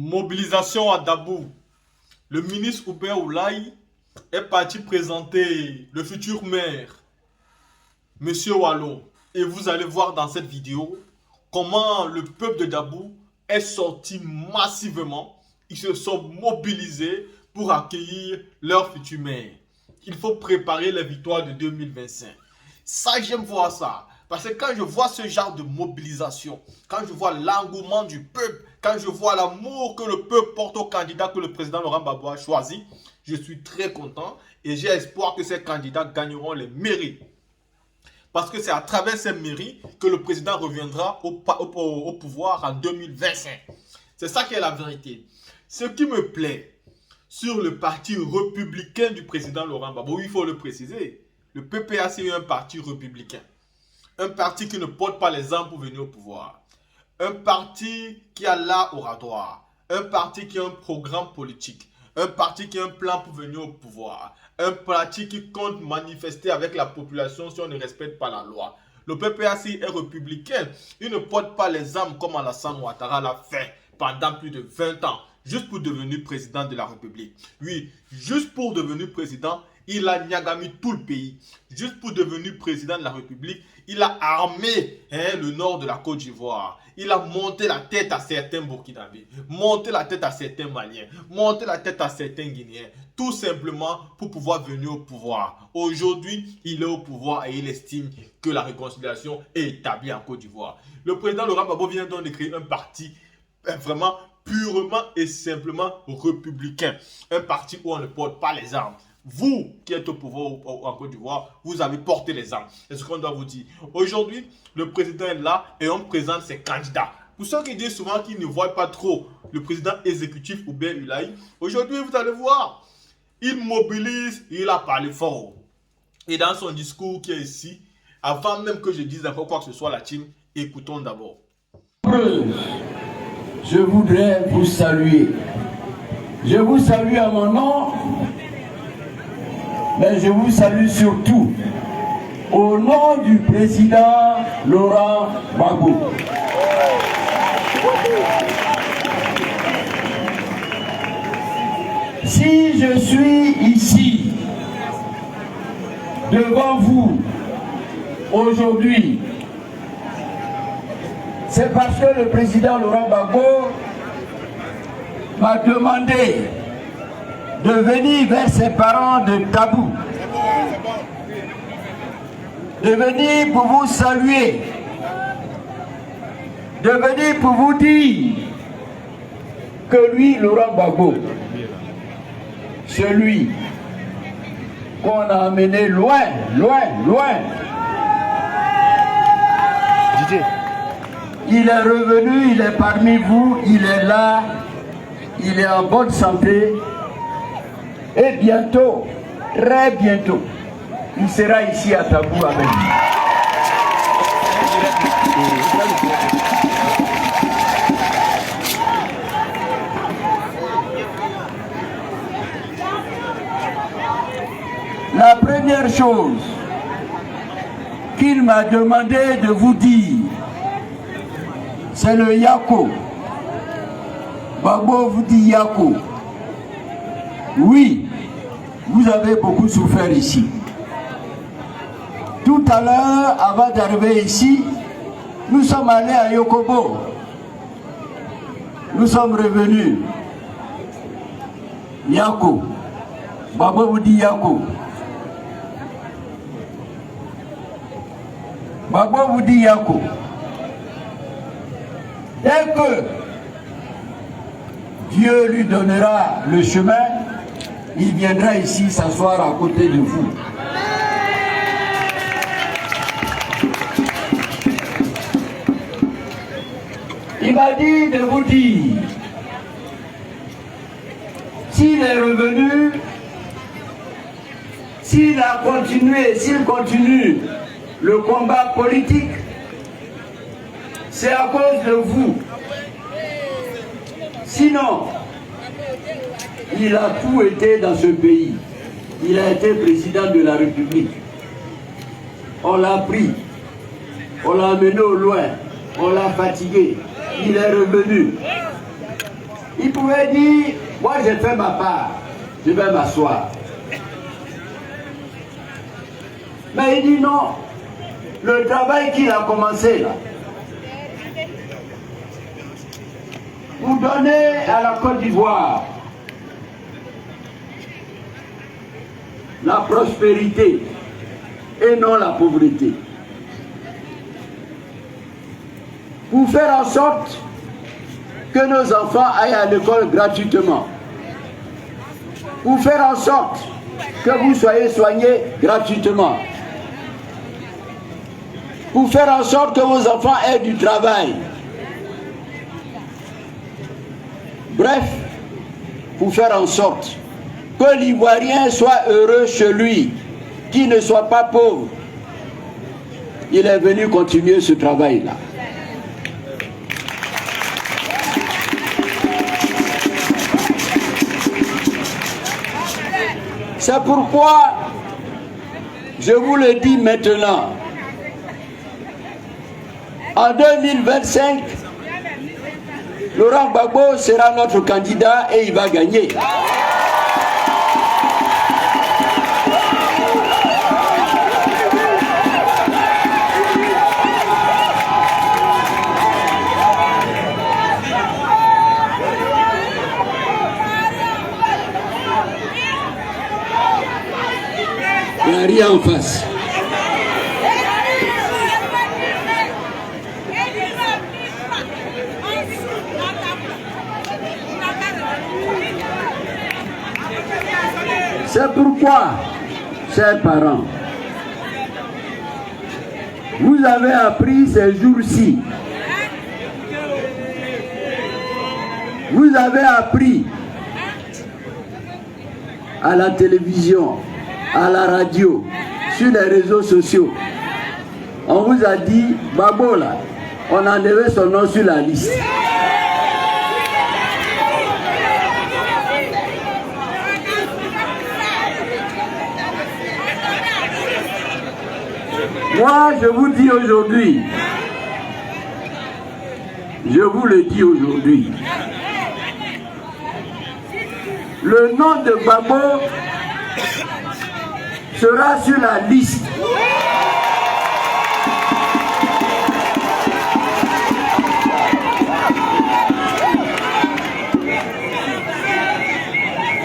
Mobilisation à Dabou. Le ministre Hubert Oulaye est parti présenter le futur maire, Monsieur Wallo. Et vous allez voir dans cette vidéo comment le peuple de Dabou est sorti massivement. Ils se sont mobilisés pour accueillir leur futur maire. Il faut préparer les victoires de 2025. Ça, j'aime voir ça. Parce que quand je vois ce genre de mobilisation, quand je vois l'engouement du peuple, quand je vois l'amour que le peuple porte au candidat que le président Laurent Gbagbo a choisi, je suis très content et j'ai espoir que ces candidats gagneront les mairies. Parce que c'est à travers ces mairies que le président reviendra au pouvoir en 2025. C'est ça qui est la vérité. Ce qui me plaît sur le parti républicain du président Laurent Gbagbo, il faut le préciser, le PPAC est un parti républicain. Un parti qui ne porte pas les armes pour venir au pouvoir. Un parti qui a l'art oratoire. Un parti qui a un programme politique. Un parti qui a un plan pour venir au pouvoir. Un parti qui compte manifester avec la population si on ne respecte pas la loi. Le PPAC est républicain. Il ne porte pas les armes comme Alassane Ouattara l'a fait pendant plus de 20 ans. Juste pour devenir président de la République. Oui, juste pour devenir président, il a niagami tout le pays. Juste pour devenir président de la République, il a armé le nord de la Côte d'Ivoire. Il a monté la tête à certains Burkinabés, monté la tête à certains Maliens, monté la tête à certains Guinéens. Tout simplement pour pouvoir venir au pouvoir. Aujourd'hui, il est au pouvoir et il estime que la réconciliation est établie en Côte d'Ivoire. Le président Laurent Gbagbo vient donc de créer un parti vraiment purement et simplement républicain. Un parti où on ne porte pas les armes. Vous qui êtes au pouvoir en Côte d'Ivoire, vous avez porté les armes. C'est ce qu'on doit vous dire. Aujourd'hui, le président est là et on présente ses candidats. Pour ceux qui disent souvent qu'ils ne voient pas trop le président exécutif Hubert Oulaye, aujourd'hui, vous allez voir, il mobilise, il a parlé fort. Et dans son discours qui est ici, avant même que je dise encore quoi que ce soit la team, écoutons d'abord. Je voudrais vous saluer. Je vous salue à mon nom, mais je vous salue surtout au nom du président Laurent Gbagbo. Si je suis ici devant vous aujourd'hui, c'est parce que le président Laurent Gbagbo m'a demandé de venir vers ses parents de Dabou, de venir pour vous saluer, de venir pour vous dire que lui, Laurent Gbagbo, celui qu'on a amené loin, loin, loin, il est revenu, il est parmi vous, il est là, il est en bonne santé. Et bientôt, très bientôt, il sera ici à Dabou avec nous. La première chose qu'il m'a demandé de vous dire, c'est le Yako. Gbagbo vous dit Yako. Oui, vous avez beaucoup souffert ici. Tout à l'heure, avant d'arriver ici, nous sommes allés à Yokobo. Nous sommes revenus. Yako. Gbagbo vous dit Yako. Gbagbo vous dit Yako. Dès que Dieu lui donnera le chemin, il viendra ici s'asseoir à côté de vous. Il m'a dit de vous dire, s'il est revenu, s'il a continué, s'il continue le combat politique, c'est à cause de vous. Sinon, il a tout été dans ce pays. Il a été président de la République. On l'a pris. On l'a amené au loin. On l'a fatigué. Il est revenu. Il pouvait dire, moi j'ai fait ma part, je vais m'asseoir. Mais il dit non, le travail qu'il a commencé là, vous donnez à la Côte d'Ivoire la prospérité et non la pauvreté. Pour faire en sorte que nos enfants aillent à l'école gratuitement. Pour faire en sorte que vous soyez soignés gratuitement. Pour faire en sorte que vos enfants aient du travail. Bref, pour faire en sorte que l'Ivoirien soit heureux chez lui, qu'il ne soit pas pauvre. Il est venu continuer ce travail-là. C'est pourquoi je vous le dis maintenant. En 2025, Laurent Gbagbo sera notre candidat et il va gagner. Il n'y a rien en face. C'est pourquoi, chers parents, vous avez appris ces jours-ci, vous avez appris à la télévision, à la radio, sur les réseaux sociaux. On vous a dit, Gbagbo là, on a enlevé son nom sur la liste. Moi, je vous dis aujourd'hui, je vous le dis aujourd'hui, le nom de Gbagbo sera sur la liste.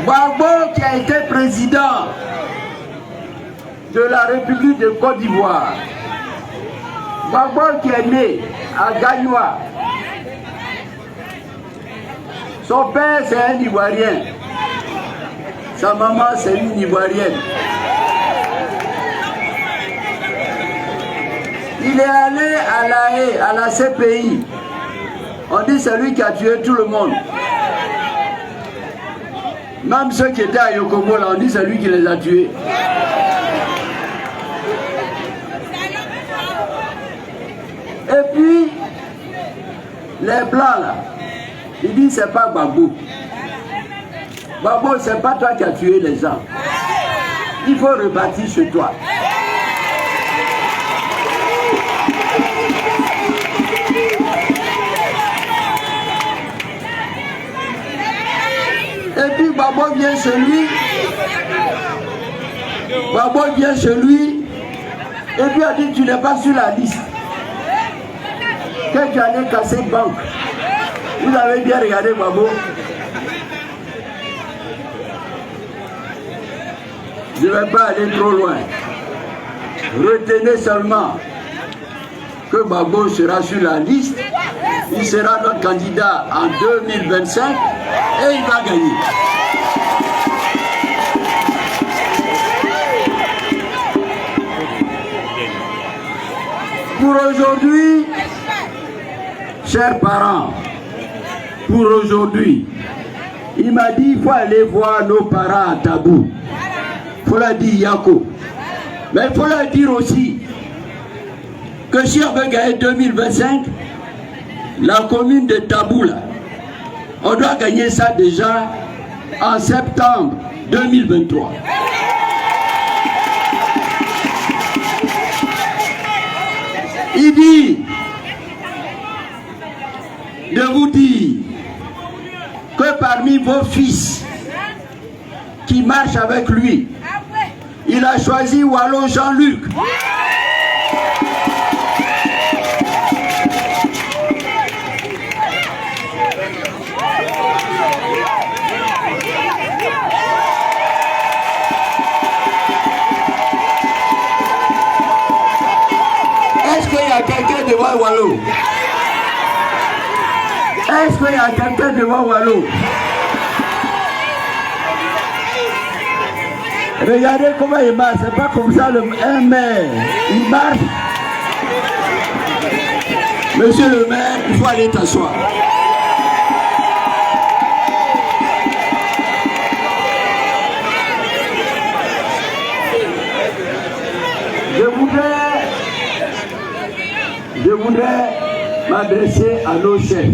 Gbagbo qui a été président de la République de Côte d'Ivoire. Gbagbo qui est né à Gagnoa. Son père c'est un Ivoirien. Sa maman c'est une Ivoirienne. Il est allé à La Haye, à la CPI. On dit c'est lui qui a tué tout le monde. Même ceux qui étaient à Yokomo, là, on dit c'est lui qui les a tués. Et puis, les blancs là, ils disent c'est pas Gbagbo. Gbagbo, c'est pas toi qui as tué les gens. Il faut rebâtir chez toi. Et puis Gbagbo vient chez lui. Gbagbo vient chez lui. Et puis a dit tu n'es pas sur la liste. Que tu allais casser une banque. Vous avez bien regardé Gbagbo. Je ne vais pas aller trop loin. Retenez seulement que Gbagbo sera sur la liste. Il sera notre candidat en 2025 et il va gagner. Pour aujourd'hui, chers parents, pour aujourd'hui, il m'a dit il faut aller voir nos parents à Tabou. Il faut leur dire Yako. Mais il faut leur dire aussi que si on veut gagner 2025, la commune de Tabou, là, on doit gagner ça déjà en septembre 2023. Il dit de vous dire que parmi vos fils qui marchent avec lui. Il a choisi Wallo Jean-Luc. Est-ce qu'il y a quelqu'un devant Wallo? Est-ce qu'il y a quelqu'un devant Wallo? Regardez comment il marche, c'est pas comme ça un maire. Il marche. Monsieur le maire, il faut aller t'asseoir. Je voudrais m'adresser à nos chefs.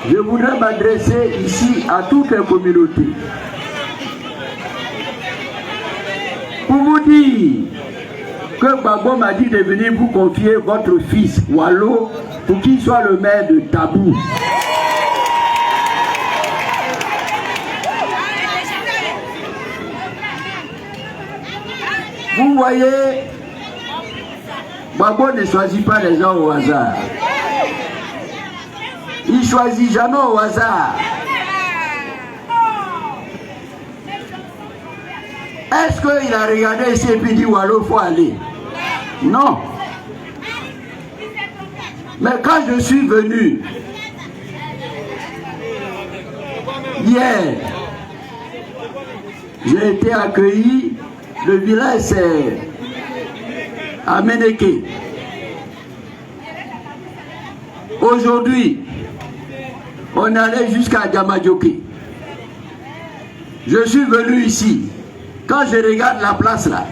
Je voudrais m'adresser ici à toutes les communautés. Pour vous dire que Gbagbo m'a dit de venir vous confier votre fils Wallo pour qu'il soit le maire de Tabou. Vous voyez, Gbagbo ne choisit pas les gens au hasard. Il choisit jamais au hasard. Est-ce qu'il a regardé ici et puis dit Wallo, il faut aller? Non. Mais quand je suis venu, hier, j'ai été accueilli, le village c'est à Ménéké. Aujourd'hui, on allait jusqu'à Diamadjoké. Je suis venu ici. Quand je regarde la place là,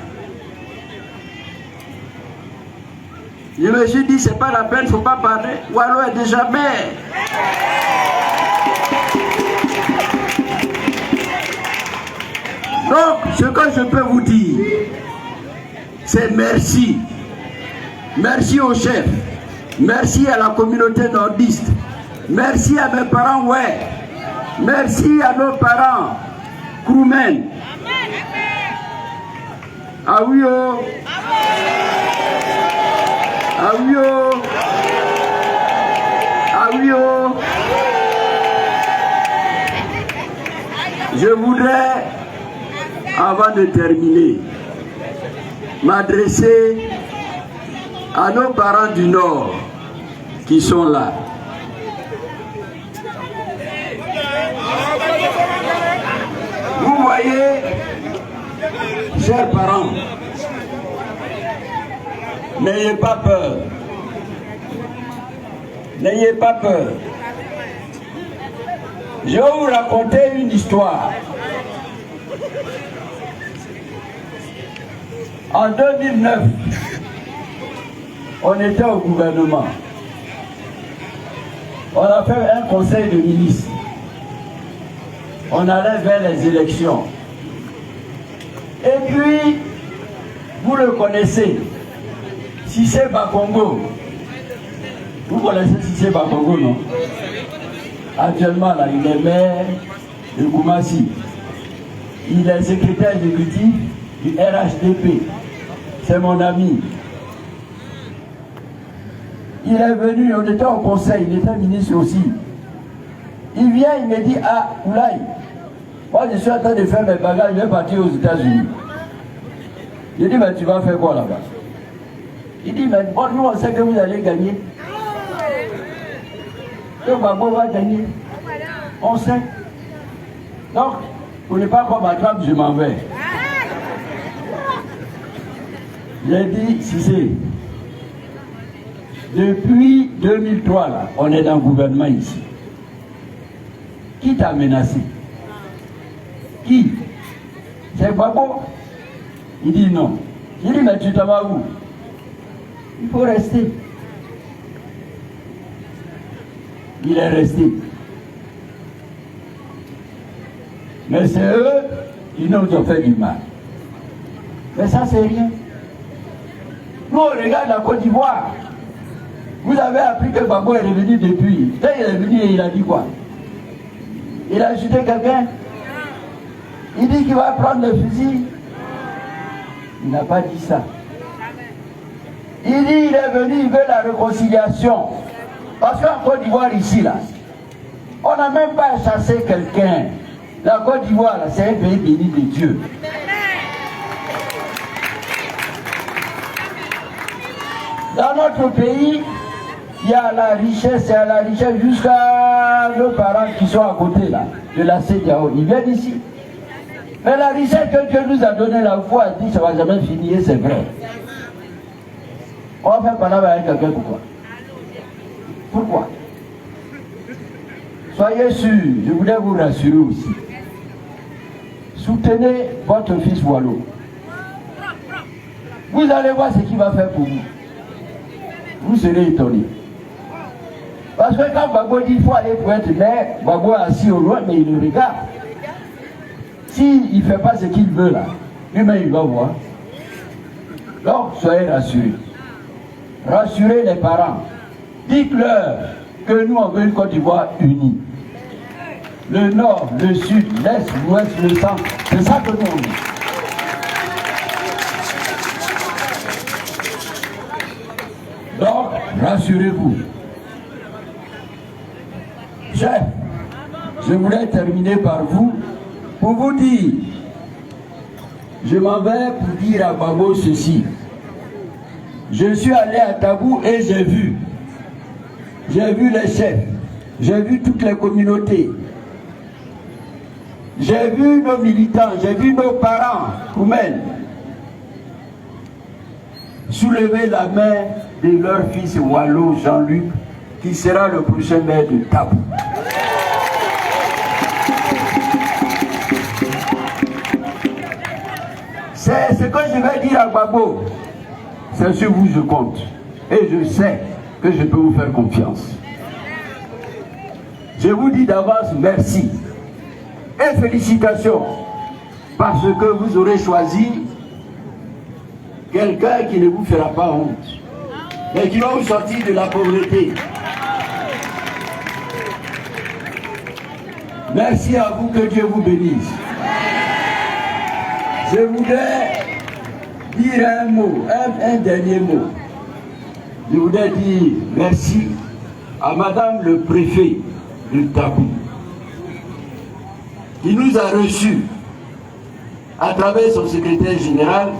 je me suis dit, c'est pas la peine, il ne faut pas parler. Wallo est déjà maire. Donc, ce que je peux vous dire, c'est merci. Merci au chef. Merci à la communauté nordiste. Merci à mes parents, ouais. Merci à nos parents, Kroumen. Ah oui, oh. Ah oui, oh. Ah oui, oh. Je voudrais, avant de terminer, m'adresser à nos parents du Nord qui sont là. Vous voyez, chers parents, n'ayez pas peur. N'ayez pas peur. Je vais vous raconter une histoire. En 2009, on était au gouvernement. On a fait un conseil de ministres. On allait vers les élections. Et puis, vous le connaissez, Cissé Bakongo. Vous connaissez Cissé Bakongo, non? Actuellement, là, il est maire de Koumassi. Il est secrétaire exécutif du RHDP. C'est mon ami. Il est venu, on était au conseil, il était ministre aussi. Il vient, il me dit, ah, Oulaï, moi je suis en train de faire mes bagages, je vais partir aux États-Unis. Je dis, mais tu vas faire quoi là-bas? Il dit, mais bon, nous on sait que vous allez gagner. Que Gbagbo va gagner. On sait. Donc, pour ne pas qu'on m'attrape, je m'en vais. J'ai dit, si c'est. Depuis 2003, là, on est dans le gouvernement ici. Qui t'a menacé? Qui? C'est Gbagbo? Il dit non. J'ai dit, mais tu t'en vas où? Il faut rester. Il est resté. Mais c'est eux qui nous ont fait du mal. Mais ça, c'est rien. Nous, on regarde la Côte d'Ivoire. Vous avez appris que Gbagbo est revenu depuis. Quand il est venu, il a dit quoi? Il a insulté quelqu'un. Il dit qu'il va prendre le fusil. Il n'a pas dit ça. Il dit il est venu, il veut la réconciliation. Parce qu'en Côte d'Ivoire, ici, là, on n'a même pas chassé quelqu'un. La Côte d'Ivoire, c'est un pays béni de Dieu. Dans notre pays, il y a la richesse, jusqu'à nos parents qui sont à côté là, de la CEDEAO. Ils viennent ici. Mais la richesse que Dieu nous a donnée, la foi a dit ça ne va jamais finir, c'est vrai. On va faire parler avec quelqu'un pourquoi? Pourquoi? Soyez sûrs, je voudrais vous rassurer aussi. Soutenez votre fils Wallo. Vous allez voir ce qu'il va faire pour vous. Vous serez étonnés. Parce que quand Gbagbo dit qu'il faut aller pour être maire, Gbagbo est assis au loin, mais il le regarde. S'il ne fait pas ce qu'il veut là, lui-même il va voir. Donc, soyez rassurés. Rassurez les parents. Dites-leur que nous on veut une Côte d'Ivoire unie. Le nord, le sud, l'est, l'ouest, le centre, c'est ça que nous on veut. Donc, rassurez-vous. Chef, je voulais terminer par vous pour vous dire, je m'en vais pour dire à Gbagbo ceci. Je suis allé à Tabou et j'ai vu les chefs, j'ai vu toutes les communautés, j'ai vu nos militants, j'ai vu nos parents, Koumen, soulever la main de leur fils Wallo Jean-Luc, qui sera le prochain maire de Tabou. C'est ce que je vais dire à Gbagbo. C'est sur vous que je compte. Et je sais que je peux vous faire confiance. Je vous dis d'avance merci. Et félicitations. Parce que vous aurez choisi quelqu'un qui ne vous fera pas honte. Mais qui va vous sortir de la pauvreté. Merci à vous, que Dieu vous bénisse. Je voudrais dire un mot, un dernier mot. Je voudrais dire merci à Madame le préfet de Tabou, qui nous a reçus à travers son secrétaire général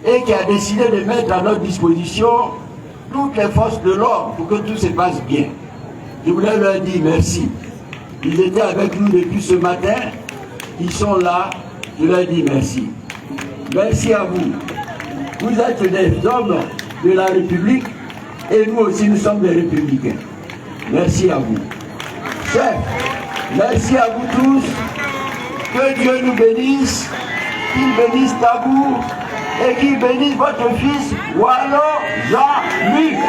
et qui a décidé de mettre à notre disposition toutes les forces de l'ordre pour que tout se passe bien. Je voulais leur dire merci. Ils étaient avec nous depuis ce matin, ils sont là, je leur dis merci. Merci à vous. Vous êtes des hommes de la République et nous aussi nous sommes des républicains. Merci à vous. Chef, merci à vous tous. Que Dieu nous bénisse, qu'il bénisse Tabou et qu'il bénisse votre fils Wallo Jean-Luc.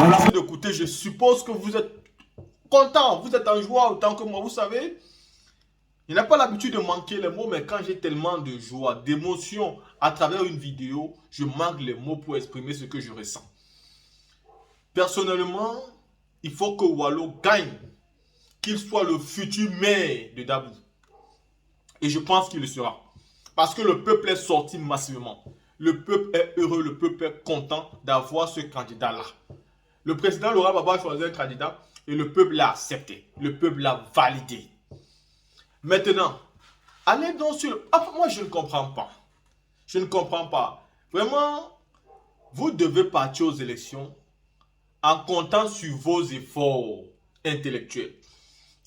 Merci d'écouter, je suppose que vous êtes content, vous êtes en joie autant que moi, vous savez. Je n'ai pas l'habitude de manquer les mots, mais quand j'ai tellement de joie, d'émotion à travers une vidéo, je manque les mots pour exprimer ce que je ressens. Personnellement, il faut que Wallo gagne, qu'il soit le futur maire de Tabou. Et je pense qu'il le sera. Parce que le peuple est sorti massivement. Le peuple est heureux, le peuple est content d'avoir ce candidat-là. Le président Laurent Gbagbo a choisi un candidat et le peuple l'a accepté. Le peuple l'a validé. Maintenant, allez donc sur... Ah, moi, je ne comprends pas. Je ne comprends pas. Vraiment, vous devez partir aux élections en comptant sur vos efforts intellectuels,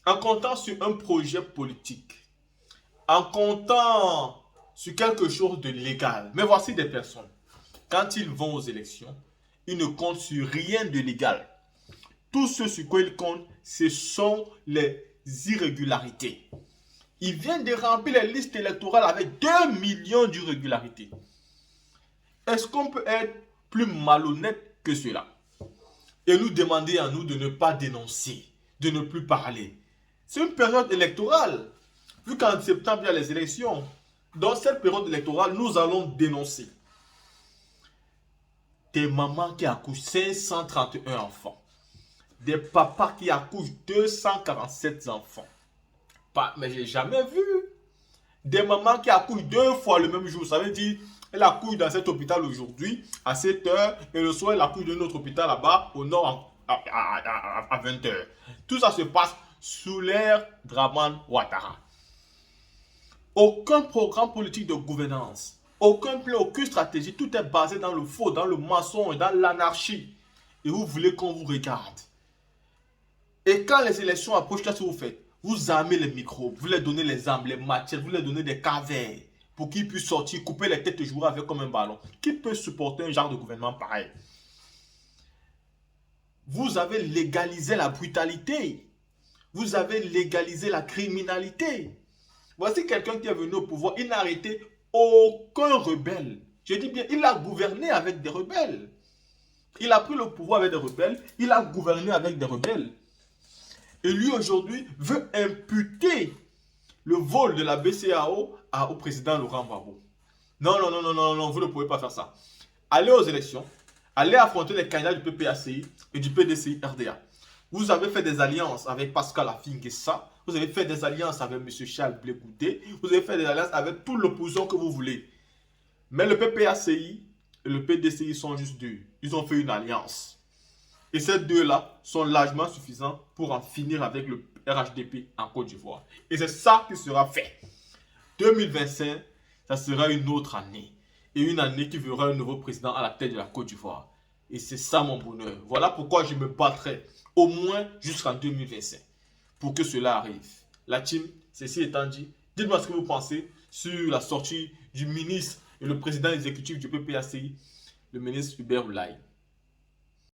en comptant sur un projet politique, en comptant sur quelque chose de légal. Mais voici des personnes. Quand ils vont aux élections, ils ne comptent sur rien de légal. Tout ce sur quoi ils comptent, ce sont les irrégularités. Ils viennent de remplir les listes électorales avec 2 millions d'irrégularités. Est-ce qu'on peut être plus malhonnête que cela? Et nous demander à nous de ne pas dénoncer, de ne plus parler. C'est une période électorale. Vu qu'en septembre, il y a les élections. Dans cette période électorale, nous allons dénoncer. Des mamans qui accouchent 531 enfants. des papas qui accouchent 247 enfants. Mais j'ai jamais vu des mamans qui accouchent 2 fois le même jour. Ça veut dire, elle accouche dans cet hôpital aujourd'hui à 7 h et le soir, elle accouche dans un autre hôpital là-bas au nord à 20 h. Tout ça se passe sous l'ère Dramane Ouattara. Aucun programme politique de gouvernance, aucun plan, aucune stratégie, tout est basé dans le faux, dans le mensonge, dans l'anarchie. Et vous voulez qu'on vous regarde. Et quand les élections approchent, qu'est-ce que vous faites? Vous armez les micros, vous leur donnez les armes, les machettes, vous leur donnez des cavernes pour qu'ils puissent sortir, couper les têtes et jouer avec comme un ballon. Qui peut supporter un genre de gouvernement pareil? Vous avez légalisé la brutalité. Vous avez légalisé la criminalité. Voici quelqu'un qui est venu au pouvoir, il n'a arrêté aucun rebelle. Je dis bien, il a gouverné avec des rebelles. Il a pris le pouvoir avec des rebelles, il a gouverné avec des rebelles. Et lui aujourd'hui veut imputer le vol de la BCEAO au président Laurent Gbagbo. Non, non, non, non, non, non, vous ne pouvez pas faire ça. Allez aux élections, allez affronter les candidats du PPACI et du PDCI RDA. Vous avez fait des alliances avec Pascal Affi-N'Guessa, vous avez fait des alliances avec M. Charles Blé Goudé, vous avez fait des alliances avec toute l'opposition que vous voulez. Mais le PPACI et le PDCI sont juste deux. Ils ont fait une alliance. Et ces deux-là sont largement suffisants pour en finir avec le RHDP en Côte d'Ivoire. Et c'est ça qui sera fait. 2025, ça sera une autre année. Et une année qui verra un nouveau président à la tête de la Côte d'Ivoire. Et c'est ça mon bonheur. Voilà pourquoi je me battrai au moins jusqu'en 2025 pour que cela arrive. La team, ceci étant dit, dites-moi ce que vous pensez sur la sortie du ministre et le président exécutif du PPACI, le ministre Hubert Oulaye.